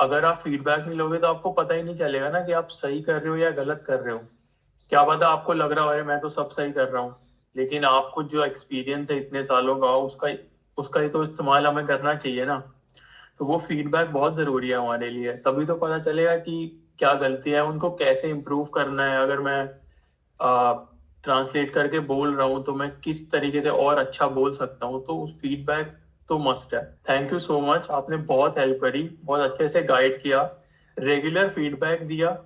अगर आप फीडबैक नहीं लोगे तो आपको पता ही नहीं चलेगा ना कि आप सही कर रहे हो या गलत कर रहे हो। क्या पता आपको लग रहा हो अरे मैं तो सब सही कर रहा हूँ, लेकिन आपको जो एक्सपीरियंस है इतने सालों का उसका ही तो इस्तेमाल हमें करना चाहिए ना। तो वो फीडबैक बहुत जरूरी है हमारे लिए, तभी तो पता चलेगा कि क्या गलतियां हैं, उनको कैसे इम्प्रूव करना है। अगर मैं ट्रांसलेट करके बोल रहा हूँ तो मैं किस तरीके से और अच्छा बोल सकता हूँ, तो फीडबैक तो मस्ट है। थैंक यू सो मच, आपने बहुत हेल्प करी, बहुत अच्छे से गाइड किया, रेगुलर फीडबैक दिया।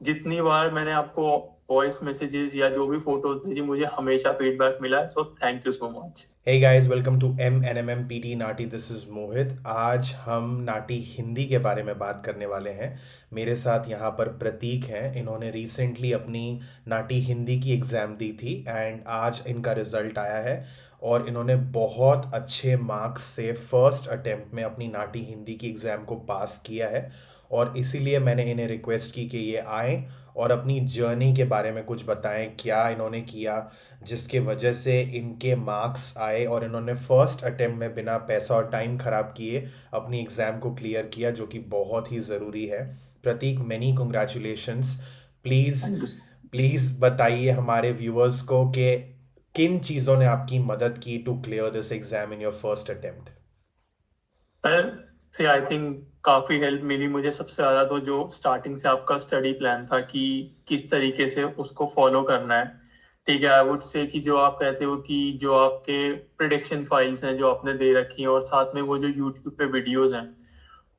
जितनी बार मैंने आपको वॉइस मैसेजेस या जो भी फोटोज भेजी, मुझे हमेशा फीडबैक मिला है, so thank you so much. Hey guys, welcome to MNMM Nati. This is Mohit. आज हम नाटी हिंदी के बारे में बात करने वाले हैं. मेरे साथ यहाँ पर प्रतीक हैं. इन्होंने रिसेंटली अपनी नाटी हिंदी की एग्ज़ाम दी थी एंड आज इनका रिज़ल्ट आया है. और इन्होंने बहुत अच्छे मार्क्स से फर्स्ट अटेम्प्ट में अपनी नाटी हिंदी की एग्ज़ाम को पास किया है. और इसीलिए मैंने इन्हें रिक्वेस्ट की कि ये आएँ और अपनी जर्नी के बारे में कुछ बताएं, क्या इन्होंने किया जिसके वजह से इनके मार्क्स आए और इन्होंने फर्स्ट अटेम्प्ट में बिना पैसा और टाइम ख़राब किए अपनी एग्ज़ाम को क्लियर किया, जो कि बहुत ही ज़रूरी है. Prateek, many congratulations. Please thank please बताइए हमारे व्यूअर्स को कि किन चीज़ों ने आपकी मदद की to clear this exam in your first attempt. You. I think काफी हेल्प मिली मुझे। सबसे ज्यादा तो जो स्टार्टिंग से आपका स्टडी प्लान था कि किस तरीके से उसको फॉलो करना है, ठीक है। आई वुड से कि जो आप कहते हो कि जो आपके प्रिडिक्शन फाइल्स हैं जो आपने दे रखी हैं, और साथ में वो जो यूट्यूब पे वीडियोस हैं,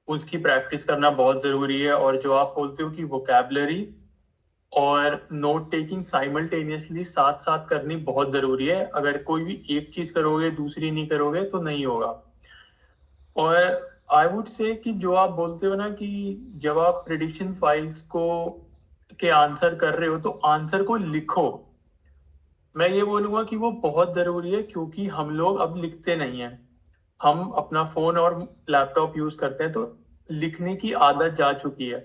उसकी प्रैक्टिस करना बहुत जरूरी है। और जो आप बोलते हो कि वोकैबलरी और नोट टेकिंग साइमल्टेनियसली साथ साथ करनी बहुत जरूरी है। अगर कोई भी एक चीज करोगे दूसरी नहीं करोगे तो नहीं होगा। और आई वुड से कि जो आप बोलते हो ना कि जब आप प्रिडिक्शन फाइल्स को के आंसर कर रहे हो तो आंसर को लिखो। मैं ये बोलूंगा कि वो बहुत जरूरी है, क्योंकि हम लोग अब लिखते नहीं हैं। हम अपना फोन और लैपटॉप यूज करते हैं, तो लिखने की आदत जा चुकी है।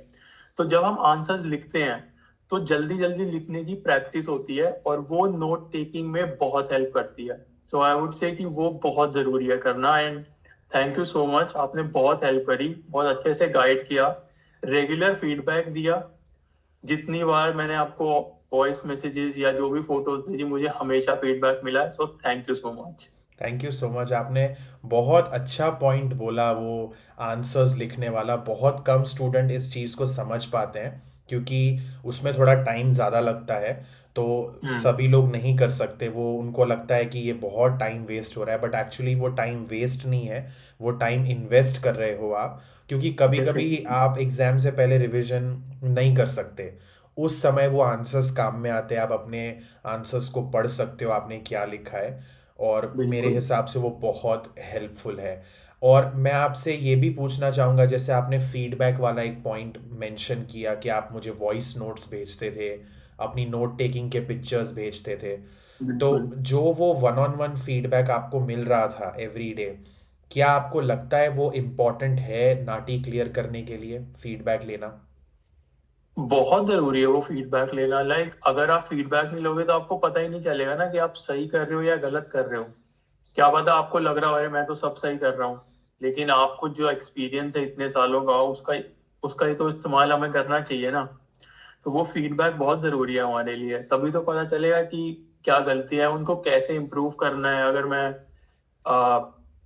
तो जब हम आंसर्स लिखते हैं तो जल्दी जल्दी लिखने की प्रैक्टिस होती है, और वो नोट टेकिंग में बहुत हेल्प करती है। सो आई वुड से कि वो बहुत जरूरी है करना। And thank you so much, आपने बहुत हेल्प करी, बहुत अच्छे से गाइड किया, रेगुलर फीडबैक दिया। जितनी बार मैंने आपको वॉइस मैसेजेस या जो भी फोटोज भेजी, मुझे हमेशा फीडबैक मिला है, so thank you so much. Thank you so much. आपने बहुत अच्छा पॉइंट बोला, वो आंसर्स लिखने वाला. बहुत कम स्टूडेंट इस चीज़ को समझ पाते हैं क्योंकि उसमें थोड़ा टाइम ज़्यादा लगता है. तो हम्म। सभी लोग नहीं कर सकते. वो उनको लगता है कि ये बहुत टाइम वेस्ट हो रहा है, बट एक्चुअली वो टाइम वेस्ट नहीं है. वो टाइम इन्वेस्ट कर रहे हो आप, क्योंकि कभी कभी डेफिनेटली। आप एग्ज़ाम से पहले रिवीजन नहीं कर सकते. उस समय वो आंसर्स काम में आते हैं. आप अपने आंसर्स को पढ़ सकते हो आपने क्या लिखा है, और मेरे बिल्कुल। हिसाब से वो बहुत हेल्पफुल है. और मैं आपसे ये भी पूछना चाहूँगा, जैसे आपने फीडबैक वाला एक पॉइंट मेंशन किया कि आप मुझे वॉइस नोट्स भेजते थे, अपनी नोट टेकिंग के पिक्चर्स भेजते थे. तो बिल्कुल। जो वो वन ऑन वन फीडबैक आपको मिल रहा था एवरी डे, क्या आपको लगता है वो इम्पोर्टेंट है नाटी क्लियर करने के लिए, फीडबैक लेना? बहुत जरूरी है वो फीडबैक लेना। लाइक अगर आप फीडबैक नहीं लोगे तो आपको पता ही नहीं चलेगा ना कि आप सही कर रहे हो या गलत कर रहे हो। क्या पता आपको लग रहा हो अरे मैं तो सब सही कर रहा हूँ, लेकिन आपको जो एक्सपीरियंस है इतने सालों का उसका ही तो इस्तेमाल हमें करना चाहिए ना। तो वो फीडबैक बहुत जरूरी है हमारे लिए, तभी तो पता चलेगा कि क्या गलतियां हैं, उनको कैसे इम्प्रूव करना है। अगर मैं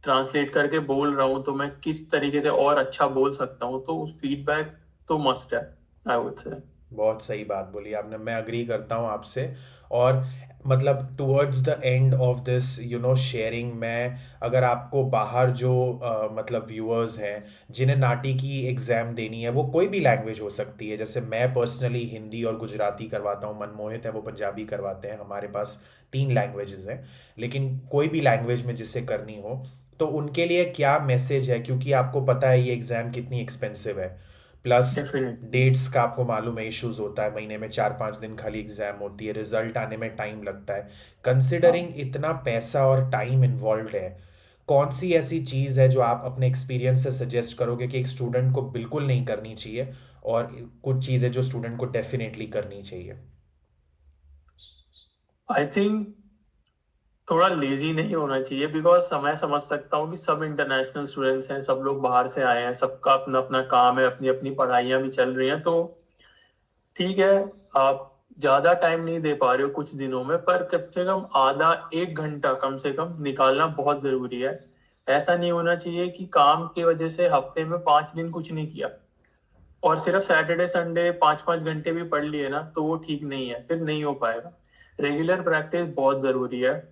ट्रांसलेट करके बोल रहा हूँ तो मैं किस तरीके से और अच्छा बोल सकता हूँ, तो फीडबैक तो मस्ट है, आई वुड से। बहुत सही बात बोली आपने. मैं अग्री करता हूँ आपसे. और मतलब towards the end of this sharing, मैं अगर आपको बाहर जो मतलब व्यूअर्स हैं जिन्हें नाटी की एग्ज़ाम देनी है, वो कोई भी लैंग्वेज हो सकती है. जैसे मैं पर्सनली हिंदी और गुजराती करवाता हूँ, मनमोहित है वो पंजाबी करवाते हैं. हमारे पास 3 लैंग्वेजेस हैं. लेकिन कोई भी लैंग्वेज में जिसे करनी हो, तो उनके लिए क्या मैसेज है, क्योंकि आपको पता है ये एग्ज़ाम कितनी एक्सपेंसिव है. Plus definitely. डेट्स का आपको मालूम है, इश्यूज होता है. महीने में 4-5 दिन खाली एग्जाम होती है, रिजल्ट आने में टाइम लगता है. कंसिडरिंग हाँ। इतना पैसा और टाइम इन्वॉल्व है, कौन सी ऐसी चीज़ है जो आप अपने एक्सपीरियंस से सजेस्ट करोगे कि एक स्टूडेंट को बिल्कुल नहीं करनी चाहिए, और कुछ चीज़ें जो स्टूडेंट को डेफिनेटली करनी चाहिए? आई थिंक थोड़ा लेजी नहीं होना चाहिए, बिकॉज मैं समझ सकता हूँ कि सब इंटरनेशनल स्टूडेंट्स हैं, सब लोग बाहर से आए हैं, सबका अपना अपना काम है, अपनी अपनी पढ़ाइयाँ भी चल रही हैं, तो ठीक है, आप ज्यादा टाइम नहीं दे पा रहे हो कुछ दिनों में, पर कम से कम आधा एक घंटा कम से कम निकालना बहुत जरूरी है। ऐसा नहीं होना चाहिए कि काम की वजह से हफ्ते में 5 दिन कुछ नहीं किया और सिर्फ सैटरडे संडे 5-5 घंटे भी पढ़ लिए ना, तो वो ठीक नहीं है, फिर नहीं हो पाएगा। रेगुलर प्रैक्टिस बहुत जरूरी है।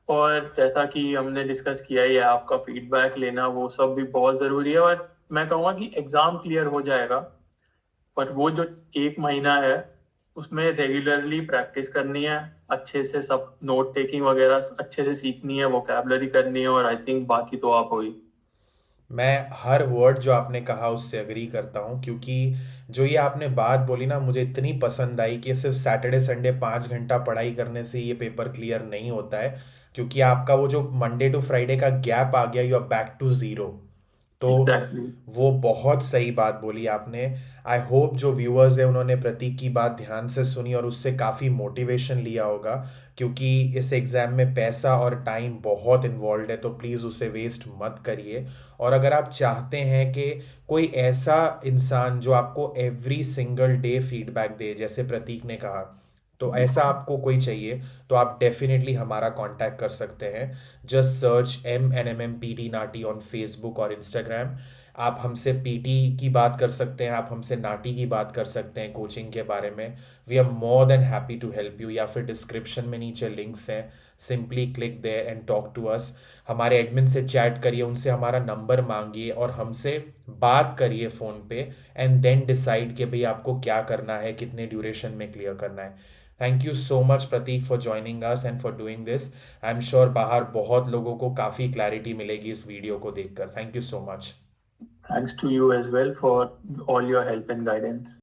और जैसा कि हमने डिस्कस किया ही है, आपका फीडबैक लेना वो सब भी बहुत जरूरी है। और मैं कहूँगा कि एग्जाम क्लियर हो जाएगा, पर वो जो 1 महीना है उसमें रेगुलरली प्रैक्टिस करनी है, अच्छे से सब नोट टेकिंग वगैरह अच्छे से सीखनी है, वोकैबलरी करनी है, और आई थिंक बाकी तो आप हो ही। मैं हर वर्ड जो आपने कहा उससे अग्री करता हूँ, क्योंकि जो ये आपने बात बोली ना मुझे इतनी पसंद आई कि सिर्फ सैटरडे संडे 5 घंटा पढ़ाई करने से ये पेपर क्लियर नहीं होता है, क्योंकि आपका वो जो मंडे टू फ्राइडे का गैप आ गया, you are back to zero. तो एग्जैक्टली। वो बहुत सही बात बोली आपने। आई होप जो व्यूअर्स हैं उन्होंने प्रतीक की बात ध्यान से सुनी और उससे काफ़ी मोटिवेशन लिया होगा, क्योंकि इस एग्ज़ाम में पैसा और टाइम बहुत इन्वॉल्व है, तो प्लीज़ उसे वेस्ट मत करिए। और अगर आप चाहते हैं कि कोई ऐसा इंसान जो आपको एवरी सिंगल डे फीडबैक दे, जैसे प्रतीक ने कहा, तो ऐसा आपको कोई चाहिए, तो आप डेफिनेटली हमारा कांटेक्ट कर सकते हैं। जस्ट सर्च MNMMPT नाटी ऑन फेसबुक और इंस्टाग्राम। आप हमसे पीटी की बात कर सकते हैं, आप हमसे नाटी की बात कर सकते हैं कोचिंग के बारे में। We are more than happy to help you, या फिर डिस्क्रिप्शन में नीचे लिंक्स हैं, simply click there and talk to us. हमारे एडमिन से चैट करिए, उनसे हमारा नंबर मांगिए और हमसे बात करिए फ़ोन पे, एंड देन डिसाइड कि भाई आपको क्या करना है, कितने ड्यूरेशन में क्लियर करना है। Thank you so much Prateek for joining us and for doing this. I am sure बाहर बहुत लोगों को काफ़ी क्लैरिटी मिलेगी इस वीडियो को देखकर। Thank you so much. Thanks to you as well for all your help and guidance.